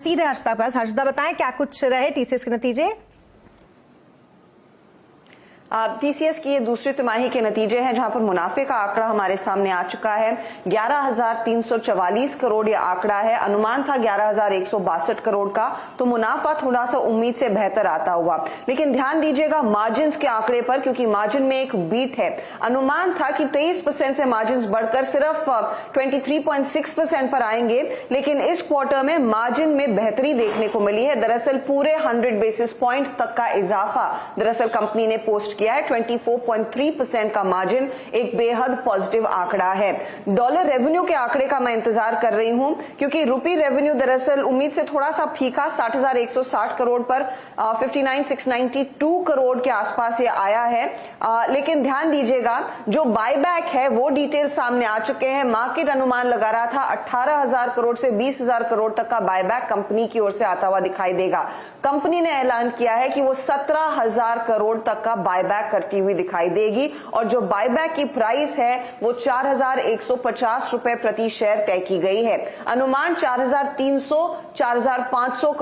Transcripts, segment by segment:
सीधे हर्षदा पास। हर्षदा, बताएं क्या कुछ रहे टीसीएस के नतीजे? टीसीएस की ये दूसरी तिमाही के नतीजे हैं, जहां पर मुनाफे का आंकड़ा हमारे सामने आ चुका है। 11,344 करोड़ ये आंकड़ा है। अनुमान था 11,162 करोड़ का, तो मुनाफा थोड़ा सा उम्मीद से बेहतर आता हुआ। लेकिन ध्यान दीजिएगा मार्जिन के आंकड़े पर, क्योंकि मार्जिन में एक बीट है। अनुमान था कि 23% से मार्जिन बढ़कर सिर्फ 23.6% पर आएंगे, लेकिन इस क्वार्टर में मार्जिन में बेहतरी देखने को मिली है। दरअसल पूरे 100 बेसिस पॉइंट तक का इजाफा दरअसल कंपनी ने पोस्ट किया है। 24.3% का मार्जिन एक बेहद पॉजिटिव आंकड़ा है। डॉलर रेवेन्यू के आंकड़े का मैं इंतजार कर रही हूं, क्योंकि रुपी रेवेन्यू दरअसल उम्मीद से थोड़ा सा फीका 60,160 करोड़ पर 59,692 करोड़ के आसपास ये आया है। लेकिन ध्यान दीजिएगा जो बायबैक है वो डिटेल सामने आ चुके हैं। मार्केट अनुमान लगा रहा था 18,000 करोड़ से 20,000 करोड़ तक का बायबैक कंपनी की ओर से आता हुआ दिखाई देगा। कंपनी ने ऐलान किया है कि वो 17,000 करोड़ तक का बायबैक करती हुई दिखाई देगी, और जो बायबैक की प्राइस है वो 4,150 रुपए प्रति शेयर तय की गई है। अनुमान 4,300 4,500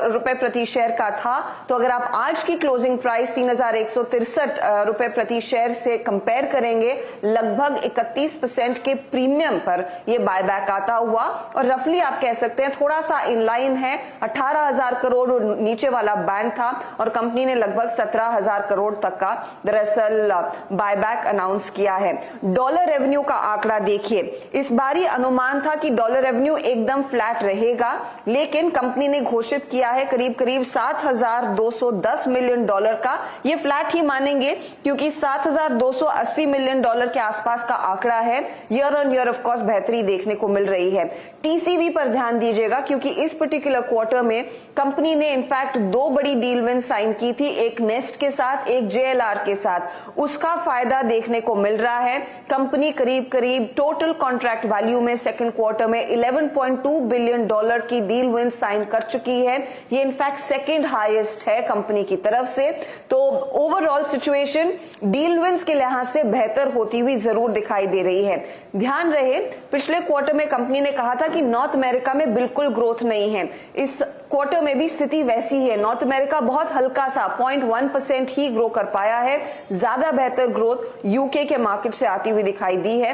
रुपए प्रति शेयर का था, तो अगर आप आज की क्लोजिंग प्राइस 3,163 रुपए प्रति शेयर से कंपेयर करेंगे, लगभग 31% के प्रीमियम पर यह बायबैक आता हुआ, और रफली आप कह सकते हैं थोड़ा सा इनलाइन है। 18,000 करोड़ नीचे वाला बैंड था, और कंपनी ने लगभग 17,000 करोड़ तक का दरअसल बायबैक अनाउंस किया है। डॉलर रेवेन्यू का आंकड़ा देखिए, इस बारी अनुमान था कि डॉलर रेवेन्यू एकदम फ्लैट रहेगा, लेकिन कंपनी ने घोषित किया है करीब करीब 7,210 मिलियन डॉलर का। ये फ्लैट ही मानेंगे, क्योंकि 7,280 मिलियन डॉलर के आसपास का आंकड़ा है। Year on year of course बेहतरी देखने को मिल रही है। टीसीवी पर ध्यान दीजिएगा, क्योंकि इस पर्टिकुलर क्वार्टर में कंपनी ने इनफैक्ट 2 बड़ी डील विन साइन की थी, एक नेस्ट के साथ, एक जेएलआर के साथ। उसका फायदा देखने को मिल रहा है। कंपनी करीब करीब टोटल कॉन्ट्रैक्ट वैल्यू में सेकंड क्वार्टर में 11.2 बिलियन डॉलर की डील विन साइन कर चुकी है। ये इनफैक्ट सेकंड हाईएस्ट है कंपनी की तरफ से। तो ओवरऑल सिचुएशन डील विन्स के लिहाज से बेहतर होती हुई जरूर दिखाई दे रही है। ध्यान रहे पिछले क्वार्टर में कंपनी ने कहा था कि नॉर्थ अमेरिका में बिल्कुल ग्रोथ नहीं है। इस क्वार्टर में भी स्थिति वैसी है। नॉर्थ अमेरिका बहुत हल्का सा 0.1% ही ग्रो कर पाया है। ज्यादा बेहतर ग्रोथ यूके के मार्केट से आती हुई दिखाई दी है।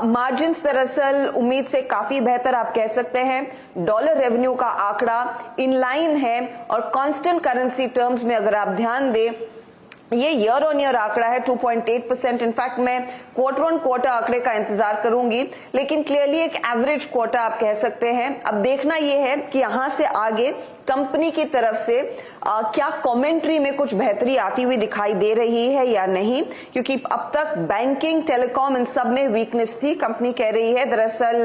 मार्जिन दरअसल उम्मीद से काफी बेहतर आप कह सकते हैं। डॉलर रेवेन्यू का आंकड़ा इनलाइन है, और कांस्टेंट करेंसी टर्म्स में अगर आप ध्यान दें, ये ईयर ऑन ईयर आंकड़ा है 2.8%। इनफैक्ट मैं क्वार्टर ऑन क्वार्टर आंकड़े का इंतजार करूंगी, लेकिन क्लियरली एक एवरेज क्वार्टर आप कह सकते हैं। अब देखना यह है कि यहां से आगे कंपनी की तरफ से क्या कमेंट्री में कुछ बेहतरी आती हुई दिखाई दे रही है या नहीं, क्योंकि अब तक बैंकिंग, टेलीकॉम इन सब में वीकनेस थी। कंपनी कह रही है दरअसल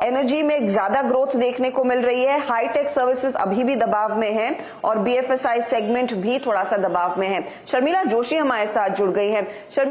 एनर्जी में ज्यादा ग्रोथ देखने को मिल रही है। हाईटेक सर्विसेज अभी भी दबाव में है, और बीएफएसआई सेगमेंट भी थोड़ा सा दबाव में है। शर्मिला जोशी हमारे साथ जुड़ गई है।